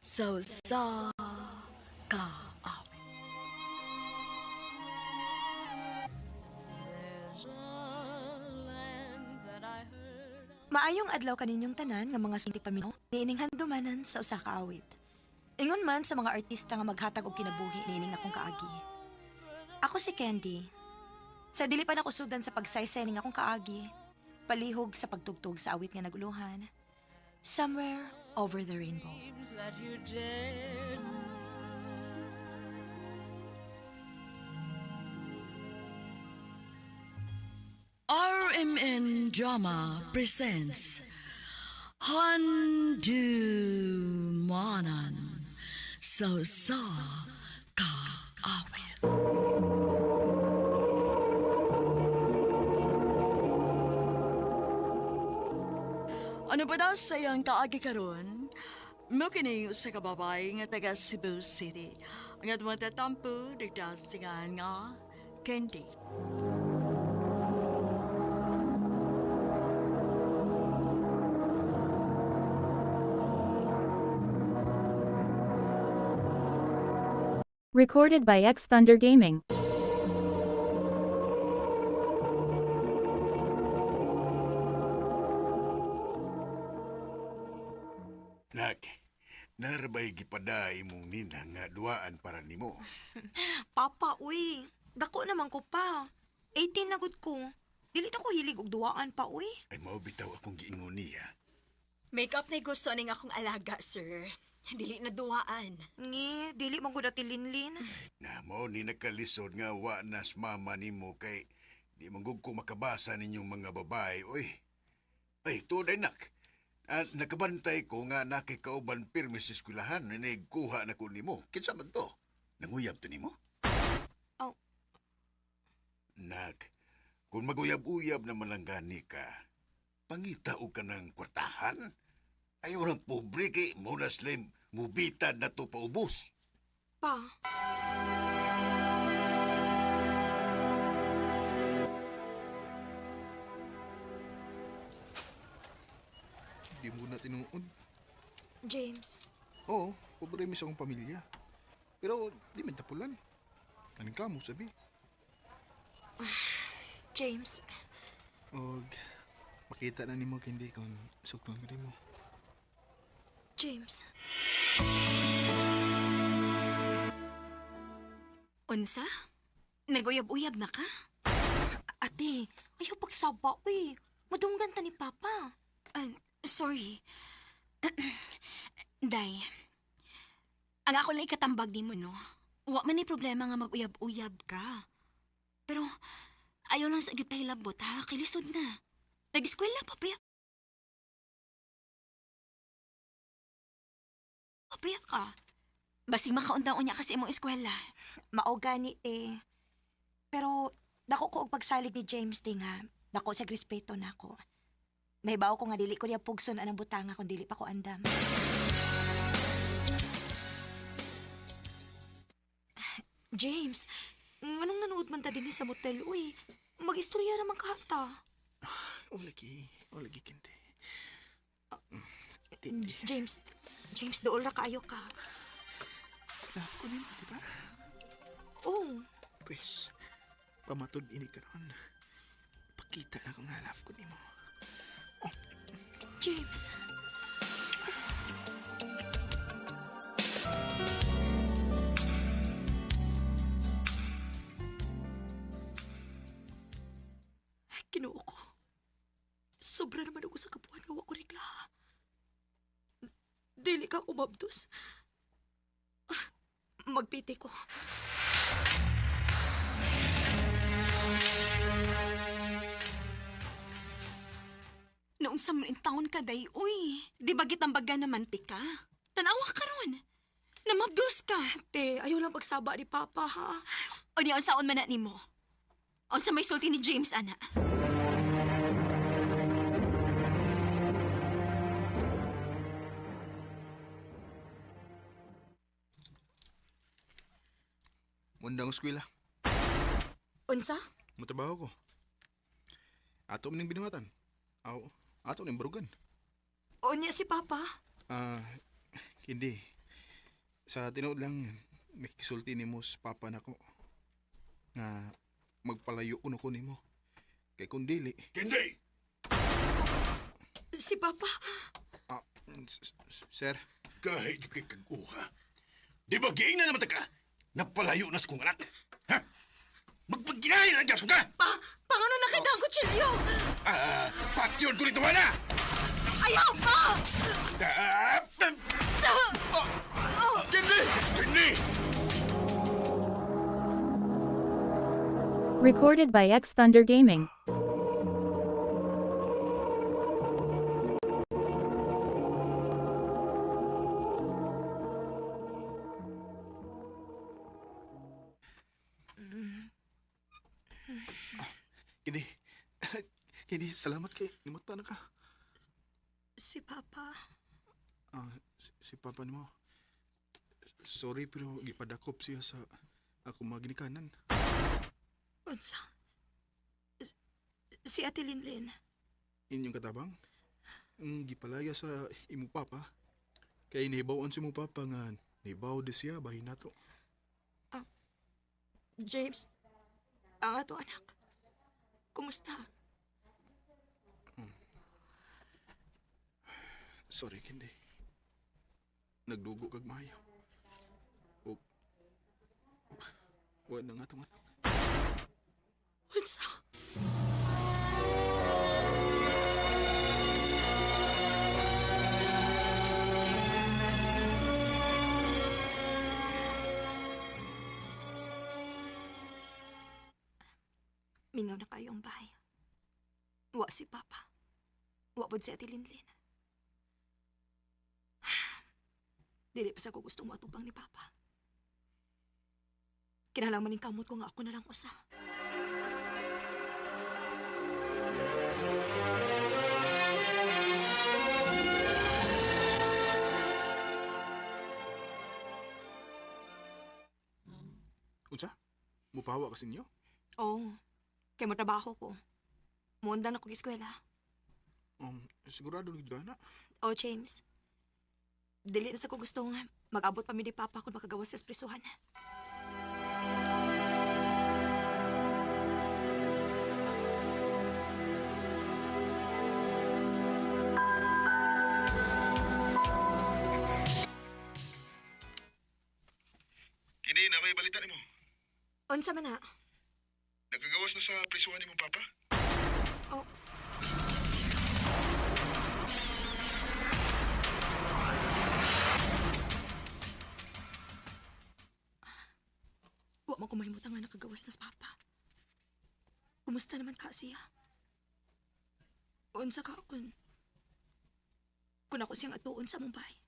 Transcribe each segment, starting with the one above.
So sa ka. Maayong adlaw kaninyong tanan nga mga sulti pamilya niining handumanan sa usa ka awit. Ingon man sa mga artista nga maghatag og kinabuhi niining akong kaagi. Ako si Candy. Sa dili pa nakusudan sa pagsaysay ning akong kaagi, palihog sa pagtugtog sa awit nga naguluhan. Somewhere over the rainbow. That you did. RMN Drama presents Handumanan sa ka awit. Ano ba daw sa iyang kaagi karon? Mo kini sa kababay nga taga Cebu City. Ang atong tatampo nagdasingan nga Candy. Recorded by X Thunder Gaming. Nak, narabay gipaday mong nina nga duaan para nimo. Papa, uy. Dako naman ko pa. 18 na gud ko. Dili na ko hilig og duwaan pa, uy. Ay mao bitaw akong giingon niya. Make-up na gusto ning akong alaga, sir. Dili na duwaan. Ngi, dili man gud tilinlin. Na mao ni nakalisod nga wa nas mama nimo kay di manggug ko makabasa ninyong mga babae, oy. Ay, tuday nak. Nakabantay ko nga nakikauban pirmi sa eskwelahan na nagkuha na ko nimo. Kinsa man to? Nanguyab to nimo? Oh. Nak, kung maguyab-uyab naman lang gani ka, pangita o ka ng kwartahan? Ayaw ng pobre kay muna slim, mubitad na to paubos. Pa. Di mo na tinuod. James. Oo, pobre mis akong pamilya. Pero di man tapulan. Kaning kamo sabi. James. Og makita na nimo kindi kung sugton ka nimo. James. Unsa? Naguyab-uyab na ka? Ate, ayaw pagsaba, uy. Madunggan ta ni Papa. Sorry. Day, ang ako lang ikatambag di mo, no? Wa man ni problema nga mag-uyab-uyab ka. Pero, ayaw lang sa gyud hilabot, ha? Kilisod na. Nag-eskwela pa ba? Papaya ka. Basing makaundaon niya kasi imong eskwela. Mao gani eh. Pero dako ko og pagsalig ni James ding ha. Dako sa respeto nako. Nahibaw ko nga dili ko niya pugson anang butanga kung dili pa ko andam. James, anong nanood man ta dinhi sa motel, uy? Mag-istorya raman ka ta. O lagi kindi. James, dool ra kaayo ka. Love ko nimo, di ba? Oh, Pwes, pamatod ini ka ron. Pakita na ko nga love ko nimo. James. Kinuo ko. Sobra naman ako sa kapuan nga wa ko regla. Dili ka umabdos. Magpiti ko. Noong sa taon ka, day, uy. Di ba gitambaga na mantika? Tanawa ka ron. Namabdos ka. Te, ayaw lang pagsaba ni Papa, ha? O di saon man na ni mo. O sa may sulti ni James, ana. Mundang eskwela. Unsa? Matrabaho ko. Ato man ning binungatan. Ato ning barugan. O niya si Papa? Hindi. Sa tinuod lang, nakikisulti ni mo sa papa na ko nga magpalayo kuno ko nimo. Kay kung dili, Kendi! Si Papa, ah, sir, Kahit yung kay kag-uha. Di ba giing na naman ka? Napalayo na sa kong anak. Ha? Magpagkinahin lang ka! pangano na kita ang kutsilyo? Patyon ko nito na! Ayaw pa! Kendi! Kendi! Recorded by X Thunder Gaming. Kendi, Kendi, salamat kay nimata na ka. Si Papa, Si papa nimo. Sorry pero gipadakop siya sa ako mga ginikanan. unsa? Si Ate Linlin. Inyong katabang, gipalaya sa imo papa. Kay nihibawan si mo papa nga nihibaw di siya bahin nato. James, ang ato anak. Kumusta? Sorry, Kendi. Nagdugo kag maayo. O, wa na nga tong anak. Unsa? Mingaw na kayo ang bahay. Wa si Papa. Wa pod si Ate Linlin. Dili pa sa ko gustong matubang ni Papa. Kinahanglan maning kamot ko nga ako na lang usa. Unsa? Mupawa ka sinyo? Oo. Kay mo trabaho ko. Muundan ako eskwela. Sigurado nagid gana. Oh, James. Dili na sa ko gustong mag-abot pa mi ni Papa kung makagawas sa espresuhan. Kini na kay balita nimo. Unsa man na? Nagagawas na sa prisuhan nimo papa? Oh, wa man ko mahimutang nga nakagawas na sa Papa. Kumusta naman ka siya? Unsa ka kung ako siyang atuon sa Mumbai?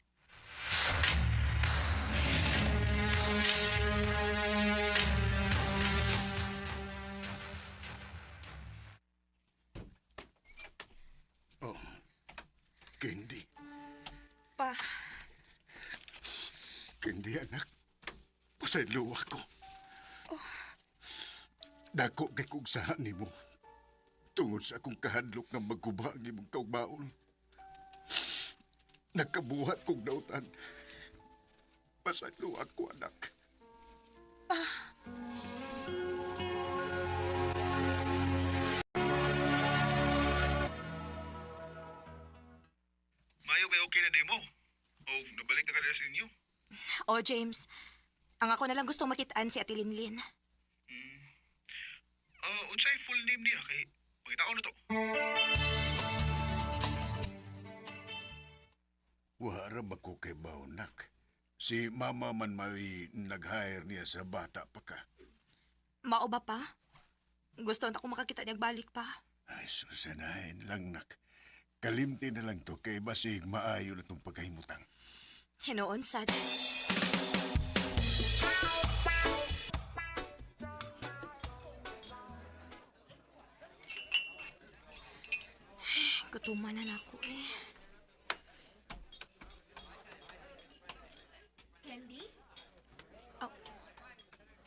Oh, Kendi. Pa, Kendi, anak. Pasaylo ako. Dako kay kong sahan ni mo. Tungod sa akong kahadlok nga magkuba ang imong kaugbaon. Nagkabuhat kong dautan. Pasaylo ako, anak. Mayo kay okay na nimo. O nabalik na ka sa inyo. oh James, ang ako na lang gustong makitaan si Ate Linlin. Unsay full name niya kay pangitaon na to. Wara ba ko kay Baunak? Si mama man may nag-hire niya sa bata pa ka. Mao ba pa? Gusto na ako makakita niyag balik pa. Ay, susanahin lang, nak. Kalimti na lang to kay basig maayo na itong pagkahimutang. Hinoon sad. Gutuman na ako eh. Candy?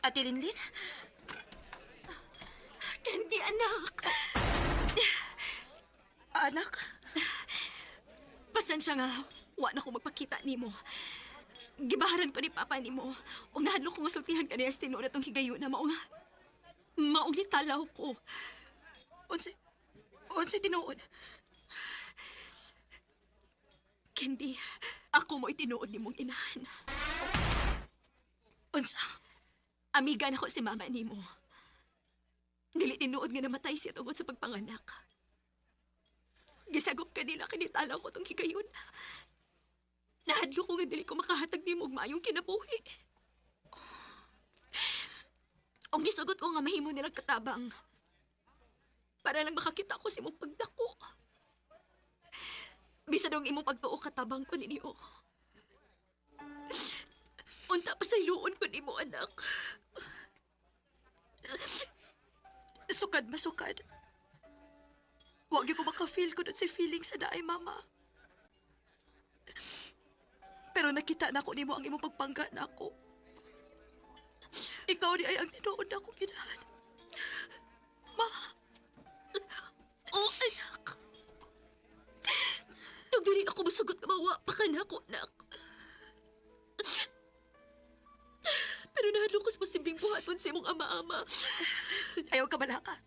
Ate Linlin? Candy, anak! Anak? Pasensya nga, wa na ko magpakita nimo. gibaharan ko ni Papa ni mo. Ug nahadlo ko nga sultihan ka niya sa tinuod atong higayon na maong litalaw ko. Unsi tinuod. Candy, ako mo itinuod ni mong inahan. Unsa? Amiga na ko si mama ni mo. Dili tinuod nga namatay siya tungod sa pagpanganak. Gisagop ka nila kinitalaw ko tong higayon. Nahadlo ko nga dili ko makahatag ni mong mayong kinabuhi. Ang gisugot ko nga mahimo nilang katabang. Para lang makakita ko si mong pagdako. Bisa dong imong pagtuo katabang ko ninyo. Unta pa sa iluon ko ni mo, anak. Sukad masukad. Huwag ko maka-feel ko dun si feeling sa daay, mama. Pero nakita na ko nimo ang imong pagpangga na ako. Ikaw di ay ang tinuod na akong ginahan. Ma, Oh, anak. Tug dili ako masugot na mawa pa ka na ako, anak. Pero nahadlo ko sa posibleng buhaton sa imong ama-ama. ayaw ka malaka.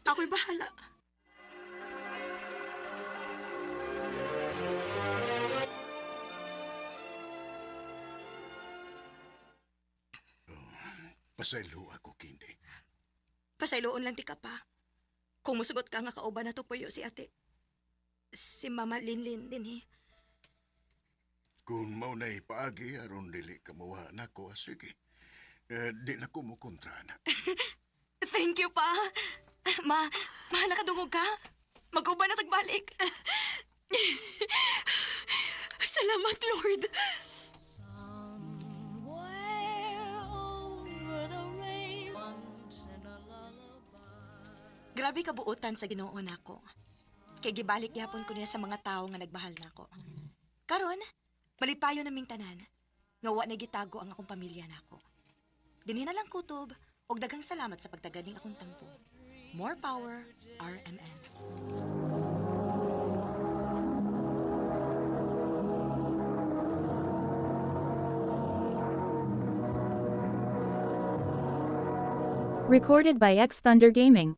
Ako'y bahala. Pasaylo ako, Kindi. Pasayloon lang di ka pa. Kung musugot ka nga kauban na to puyo si ate. Si Mama Linlin din eh. Kung maunay paagi, aron dili ka mawa na ko, sige. Di na ko mo kontra na. Thank you pa. Ma, nakadungog ka? Mag-uban na tagbalik. Salamat, Lord. Grabe kabuutan sa Ginoo nako. Kay gibalik gyapon ko niya sa mga tawo nga nagbahal nako. Karon, malipayo naming tanan. Nga wa na gitago ang akong pamilya nako. Dinhi na lang kutob og daghang salamat sa pagtaganing akong tampo. More power, RMN. Recorded by X Thunder Gaming.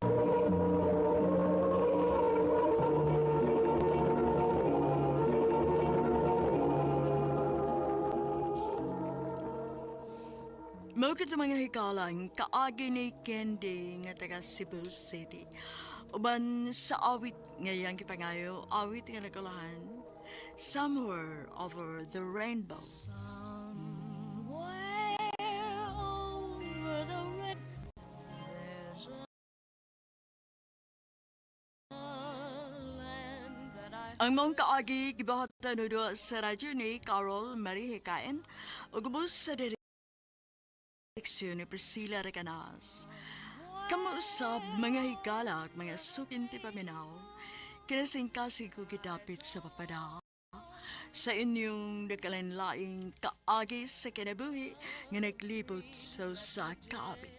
Mukit mga hikalang kaagi ni Candy nga taga Cebu City. Uban sa awit ngayang kipangayo, awit nga nagalahan, Somewhere Over the Rainbow. Ang mong kaagi gibahatan do sa radyo ni Carol Marie Hikain o gubos sa direksyon ni Priscilla Recanas. Kamusab mga higala at mga sukinti paminaw, kinasingkasing ko gidapit sa papada sa inyong nakalanlaing kaagi sa kinabuhi nga naglibot sa kaabit.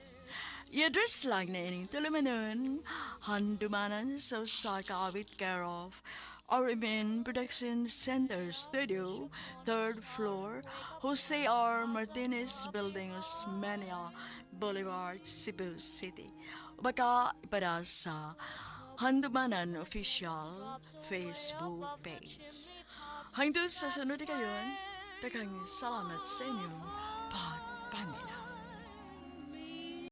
I-address lang na ining tulumanon, handumanan sa kaabit care of RMN Production Center Studio, 3rd floor, Jose R. Martinez Building, Osmeña Boulevard, Cebu City. Baka ipada sa Handumanan Official Facebook page. Hanggang sa sunod kayon, takang salamat sa inyong pag